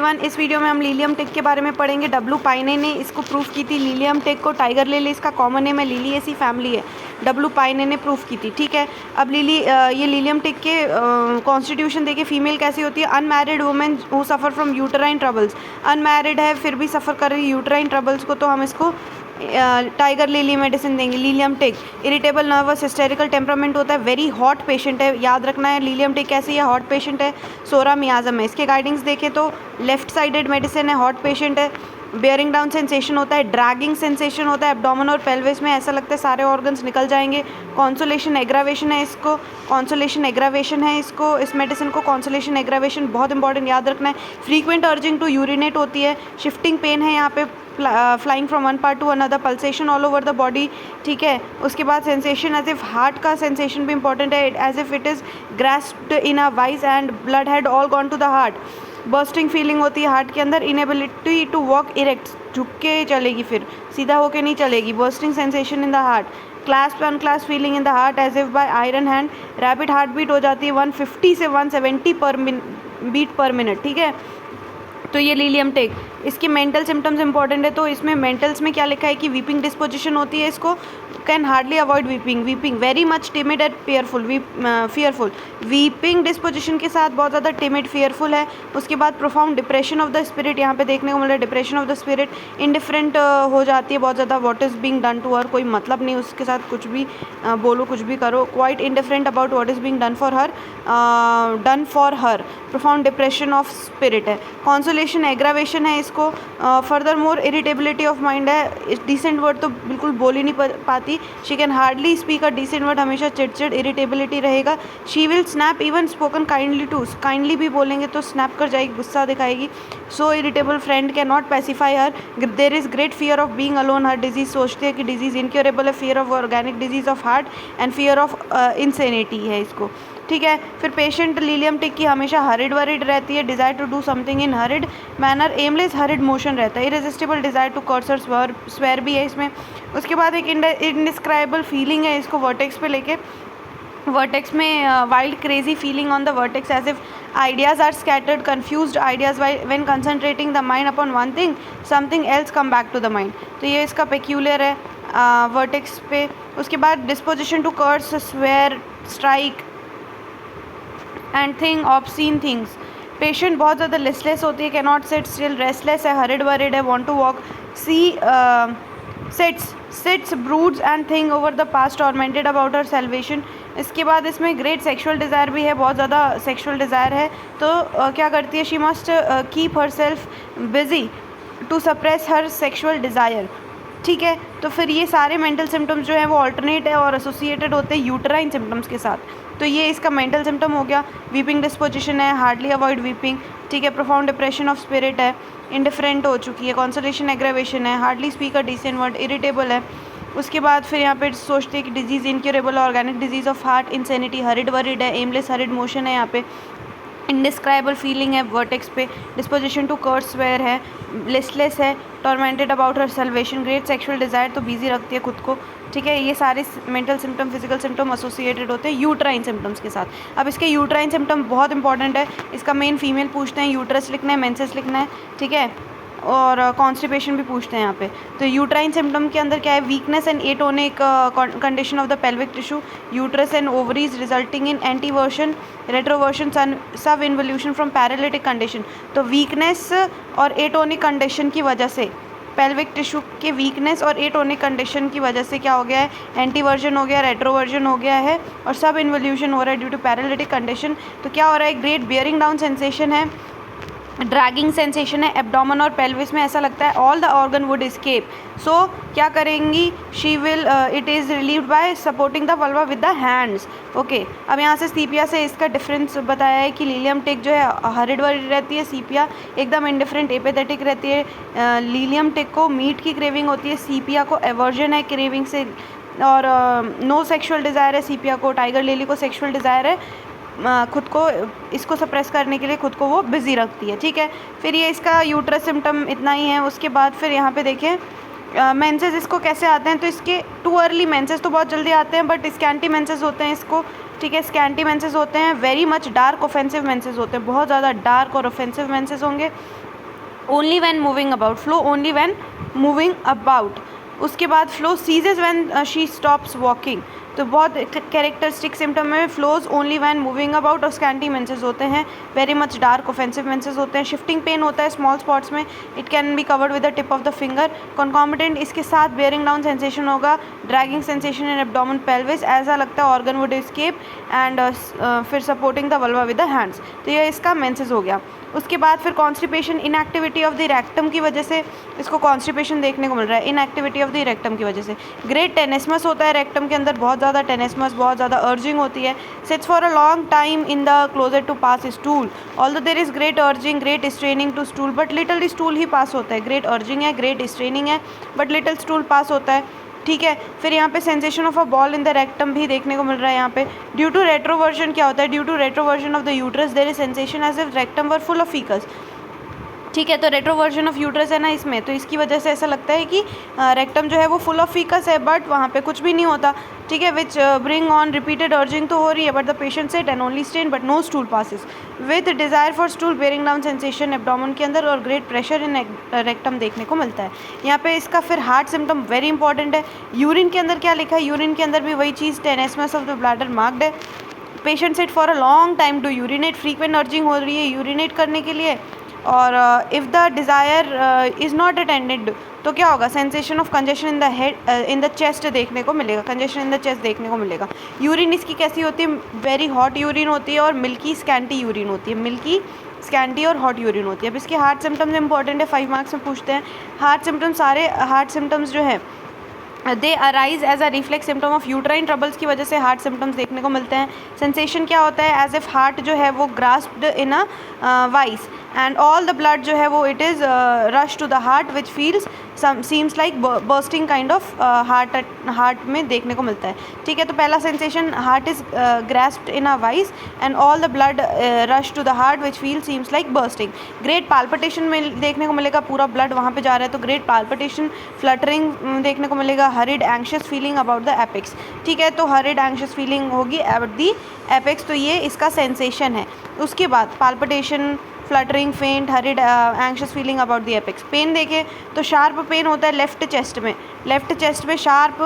Everyone, इस video में हम लीलियम टिक के बारे में पढ़ेंगे। डब्लू पाइने ने इसको प्रूफ की थी। लीलियम टिक को टाइगर लिली इसका कॉमन नेम है, लिलिएसी फैमिली है। डब्लू पाइने ने प्रूफ की थी, ठीक है। अब ये लीलियम टिक के कॉन्स्टिट्यूशन देखिए, फीमेल कैसी होती है। Unmarried women who suffer from uterine troubles, unmarried है फिर भी सफ़र कर रही है यूटराइन ट्रबल्स को, तो हम इसको टाइगर लिली मेडिसिन देंगे। लीलियम टिक इरिटेबल, नर्वस, हिस्टेरिकल टेम्परामेंट होता है, वेरी हॉट पेशेंट है, याद रखना है। लीलियम टिक कैसी है, हॉट पेशेंट है, सोरा मियाज़म है। इसके गाइडिंग्स देखें तो लेफ्ट साइडेड मेडिसिन है, हॉट पेशेंट है, बेयरिंग डाउन सेंसेशन होता है, ड्रैगिंग सेंसेशन होता है एब्डोमेन और पेल्विस में, ऐसा लगता है सारे ऑर्गन्स निकल जाएंगे। कॉन्सोलेशन एग्रावेशन है इसको, कॉन्सोलेशन एग्रावेशन है इसको, इस मेडिसिन को कॉन्सोलेशन एग्रावेशन बहुत इंपॉर्टेंट याद रखना है। फ्रीक्वेंट अर्जिंग टू यूरिनेट होती है, शिफ्टिंग पेन है यहाँ पे, flying from one part to another, pulsation all over the body, ठीक है। उसके बाद सेंसेशन एज इफ, हार्ट का सेंसेशन भी इंपॉर्टेंट है, as if it is grasped in a vice and blood had all gone to the heart. Bursting feeling होती है heart के अंदर, इनेबिलिटी टू वॉक इरेक्ट, झुक के चलेगी, फिर सीधा होके नहीं चलेगी। Bursting sensation in the heart, clasp unclasp feeling in the heart as if by iron hand, rapid heart beat हो जाती है 150 से 170 बीट पर मिनट, ठीक है। तो ये लीलियम टिक, इसकी मेंटल सिम्टम्स इंपॉर्टेंट है। तो इसमें मेंटल्स में क्या लिखा है कि वीपिंग डिस्पोजिशन होती है इसको, can hardly avoid weeping, very much timid and fearful, weeping disposition के साथ बहुत ज़्यादा टिमिड फियरफुल है। उसके बाद profound depression of the spirit, यहाँ पे देखने को मिल रहा है depression of the spirit, indifferent हो जाती है बहुत ज़्यादा, what is being done to her, कोई मतलब नहीं उसके साथ, कुछ भी बोलो कुछ भी करो, quite indifferent about what is being done for her, profound depression of spirit है। कॉन्सोलेशन एग्रावेशन है इसको, further more irritability of mind है, डिसेंट वर्ड तो बिल्कुल बोल ही नहीं पाती, she can hardly speak a decent word, हमेशा चिड़चिड़ इरिटेबिलिटी रहेगा। She will snap even spoken kindly to, kindly भी बोलेंगे तो स्नैप कर जाएगी, गुस्सा दिखाएगी। So irritable friend can not pacify her, there is great fear of being alone her, disease सोचती है कि डिजीज़ इनक्योरेबल है, fear of organic disease of heart and fear of insanity है इसको, ठीक है। फिर पेशेंट लीलियम टिक की हमेशा हरिड वरिड रहती है, desire to do something in hurried manner, aimless hurried motion रहता है, इरेजिस्टिबल डिज़ायर टू कर्स और स्वेर भी है इसमें। उसके बाद एक इनडिस्क्राइबल फीलिंग है इसको वर्टेक्स पे लेके, वर्टेक्स में wild crazy feeling on the vertex as if ideas are scattered, confused ideas when concentrating the mind upon one thing, something else come back to the mind, तो ये इसका peculiar है vertex पे। उसके बाद disposition to curse, swear, strike and think obscene things, patient बहुत ज़्यादा listless होती है, can not sit still, restless है, हरिड वरिड है, want to walk, sits broods and think over the past, tormented about her salvation. इसके बाद इसमें great sexual desire भी है, बहुत ज़्यादा सेक्सुअल डिज़ायर है, तो क्या करती है, she must keep herself busy to suppress her sexual desire, ठीक है। तो फिर ये सारे मेंटल सिम्टम्स जो हैं वो ऑल्टरनेट है और एसोसिएटेड होते हैं यूटराइन सिम्टम्स के साथ। तो ये इसका मेंटल सिम्टम हो गया, वीपिंग डिस्पोजिशन है, हार्डली अवॉइड वीपिंग, ठीक है। प्रोफाउंड डिप्रेशन ऑफ स्पिरिट है, इंडिफरेंट हो चुकी है, कॉन्सोलेशन एग्रावेशन है, hardly speak a decent word, irritable है। उसके बाद फिर यहाँ पे सोचते हैं कि disease incurable, organic disease of heart, insanity, hurried worried है, एमलेस हरिड मोशन है यहाँ पे, इंडिस्क्राइबल फीलिंग है वर्टेक्स पे, डिस्पोजिशन टू कर्स स्वेयर है, लिस्टलेस है, tormented about her salvation, great sexual desire, तो बिजी रखती है खुद को, ठीक है। ये सारे mental symptom, physical symptom associated होते हैं यूट्राइन सिम्टम्स के साथ। अब इसके यूट्राइन सिम्टम बहुत इंपॉर्टेंट है, इसका मेन फीमेल पूछते हैं, यूट्रस लिखना है, मेंसेस लिखना है, ठीक है, और कॉन्स्टिपेशन भी पूछते हैं यहाँ पे। तो यूट्राइन सिम्टम के अंदर क्या है, weakness and atonic condition of the pelvic tissue, uterus and ovaries resulting in anteversion, retroversion, sub involution from paralytic condition. तो वीकनेस और एटोनिक कंडीशन की वजह से, पेल्विक टिश्यू के वीकनेस और एटोनिक कंडीशन की वजह से क्या हो गया है, एंटीवर्जन हो गया, रेट्रोवर्जन हो गया है और सब इन्वोल्यूशन हो रहा है ड्यू टू पैरालिटिक कंडीशन। तो क्या हो रहा है, ग्रेट बियरिंग डाउन सेंसेशन है, ड्रैगिंग सेंसेशन है, एब्डोमेन और पेल्विस में ऐसा लगता है all the organ would escape. So क्या करेंगी, she will it is relieved by supporting the vulva with the hands, okay. अब यहाँ से सीपिया से इसका डिफरेंस बताया है कि लीलियम टिक जो है हरिड वरिड रहती है, सीपिया एकदम इंडिफरेंट एपेथेटिक रहती है। लीलियम टिक को मीट की क्रेविंग होती है, सीपिया को एवर्जन है क्रेविंग से, और नो सेक्सुअल डिज़ायर है सीपिया को, टाइगर लिली को सेक्सुअल डिज़ायर है, खुद को इसको सप्रेस करने के लिए खुद को वो बिज़ी रखती है, ठीक है। फिर ये इसका यूट्रस सिम्टम इतना ही है। उसके बाद फिर यहाँ पे देखें मेंसेस इसको कैसे आते हैं, तो इसके टू अर्ली मेंसेस तो बहुत जल्दी आते हैं, बट स्कैंटी मेंसेस होते हैं इसको, ठीक है। स्कैंटी मेंसेस होते हैं, very much dark offensive menses होते हैं, बहुत ज़्यादा डार्क और ऑफेंसिव मेंसेस होंगे। Only when moving about, flow only when moving about. उसके बाद flow सीजेज when she stops walking, तो बहुत कैरेक्टरिस्टिक सिम्टम है। Flows only when moving about और स्कैंटी मेंसेस होते हैं, very much dark offensive menses होते हैं। शिफ्टिंग पेन होता है स्मॉल स्पॉट्स में, it can be covered with the tip of the finger. Concomitant इसके साथ बेयरिंग डाउन सेंसेशन होगा, dragging sensation in abdomen pelvis, ऐसा लगता है ऑर्गन वुड एस्केप, एंड फिर supporting the vulva with the hands. तो ये इसका मेंसेस हो गया। उसके बाद फिर constipation, inactivity of the rectum की वजह से इसको कॉन्स्टिपेशन देखने को मिल रहा है, इनएक्टिविटी ऑफ द रेक्टम की वजह से। ग्रेट टेनेस्मस होता है रेक्टम के अंदर, बहुत ज़्यादा टेनेस्मस, बहुत ज़्यादा अर्जिंग होती है। Sits for a long time in the closer to pass stool, although there is great urging, great straining to stool, but little stool ही पास होता है। ग्रेट अर्जिंग है, ग्रेट स्ट्रेनिंग है, बट लिटिल स्टूल पास होता है। ठीक है, फिर यहाँ पे sensation of a ball in the rectum भी देखने को मिल रहा है यहाँ पे। ड्यू टू रेट्रोवर्जन क्या होता है, due to retroversion of the uterus there is sensation as if rectum were full of faeces. ठीक है, तो रेट्रोवर्जन ऑफ यूट्रस है ना इसमें, तो इसकी वजह से ऐसा लगता है कि रेक्टम जो है वो फुल ऑफ फीकस है, बट वहाँ पे कुछ भी नहीं होता। ठीक है, which bring on repeated urging तो हो रही है, but the patient sat and only strain but no stool passes, with desire for stool, bearing down sensation abdomen के अंदर और ग्रेट प्रेशर इन रेक्टम देखने को मिलता है। यहाँ पे इसका फिर हार्ट सिम्टम वेरी इंपॉर्टेंट है। यूरिन के अंदर क्या लिखा है, यूरिन के अंदर भी वही चीज़, tenesmus of the bladder marked है। Patient sat for a long time to urinate, frequent urging हो रही है यूरिनेट करने के लिए, और if the desire is not attended तो क्या होगा, sensation of congestion in the head, in the chest देखने को मिलेगा, कंजेशन इन द चेस्ट देखने को मिलेगा। यूरिन इसकी कैसी होती है, वेरी हॉट यूरिन होती है और मिल्की स्कैंटी यूरिन होती है, मिल्की स्कैंटी और हॉट यूरिन होती है। अब इसके हार्ट सिम्टम्स इंपॉर्टेंट है, 5 मार्क्स में पूछते हैं। हार्ट सिम्टम्स, सारे हार्ट सिम्टम्स जो है they arise as a reflex symptom of uterine troubles की वजह से हार्ट सिम्टम्स देखने को मिलते हैं। सेंसेशन क्या होता है, एज इफ हार्ट जो है वो grasped in a vice, and all the blood जो है वो it is rush to the heart which feels seems like bursting kind of heart में देखने को मिलता है। ठीक है, तो पहला sensation, heart is grasped in a vice and all the blood rush to the heart which feel seems like bursting. Great palpitation में देखने को मिलेगा, पूरा ब्लड वहाँ पे जा रहा है, तो ग्रेट पाल्पिटेशन, फ्लटरिंग देखने को मिलेगा, hurried anxious feeling about the apex. ठीक है, तो हरिड एंग्शियस फीलिंग होगी अबाउट दी एपेक्स, तो ये इसका सेंसेशन है। उसके बाद palpitation, fluttering, faint, hurried anxious feeling about the apex. Pain देखें तो शार्प पेन होता है लेफ्ट चेस्ट में, लेफ्ट चेस्ट में शार्प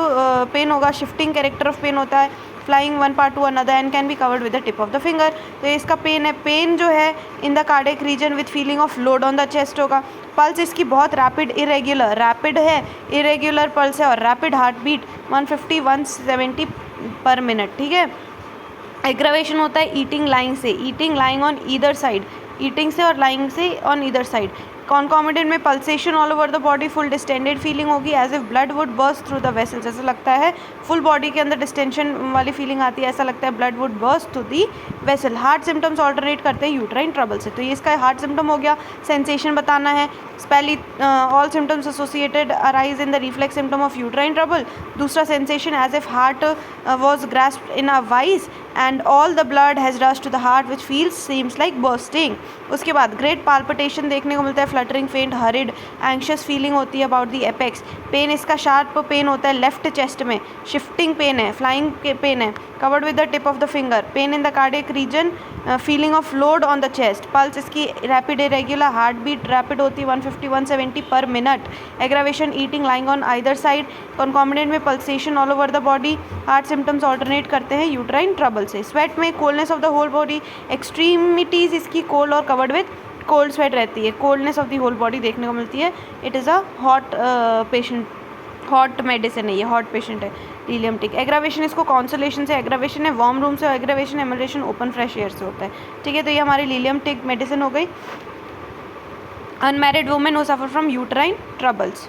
पेन होगा, शिफ्टिंग कैरेक्टर ऑफ पेन होता है, flying one part to another and can be covered with the tip of the finger. तो इसका पेन है, पेन जो है in the cardiac region with feeling of load on the chest होगा। Pulse इसकी बहुत रैपिड, इरेग्युलर, रैपिड है, irregular pulse है और rapid heart beat 150-170 per minute. ठीक है, एग्रावेशन होता है ईटिंग लाइंग से, eating lying on either side, eating से और लाइंग से ऑन ईदर साइड। कॉन्कॉमिडेंट में pulsation all over the body, full distended feeling होगी, as if blood would burst through the vessels, ऐसा लगता है फुल बॉडी के अंदर डिस्टेंशन वाली फीलिंग आती है, ऐसा लगता है blood would burst through the vessel. Heart symptoms alternate करते हैं यूट्राइन ट्रबल से, तो ये इसका हार्ट सिम्टम हो गया। सेंसेशन बताना है, पहली all symptoms associated arise in the reflex symptom of uterine trouble. दूसरा sensation, as if heart was grasped in a vice and all the blood has rush to the heart which feels seems like bursting. उसके बाद great palpitation देखने को मिलता है, fluttering, faint, hurried anxious feeling होती है about the apex. Pain इसका sharp pain होता है लेफ्ट चेस्ट में, शिफ्टिंग पेन है, फ्लाइंग पेन है, covered with the tip of the finger. Pain in the cardiac region, feeling of load on the chest. Pulse इसकी rapid, irregular, heart beat rapid होती है 150-170 per minute. Aggravation eating lying on either side. Concomitant में pulsation all over the body. Heart symptoms alternate करते हैं uterine trouble से। Sweat में coldness of the whole body, extremities इसकी cold और covered with cold sweat रहती है, coldness of the whole body देखने को मिलती है। It is a hot patient, hot medicine है ये, हॉट पेशेंट है लीलियम टिक। एग्रावेशन इसको कॉन्सोलेशन से, एग्रावेशन है वार्म रूम से, और aggravation amelioration open fresh air से होता है। ठीक है, तो ये हमारी लीलियम टिक मेडिसिन हो गई। Unmarried women who suffer from uterine troubles.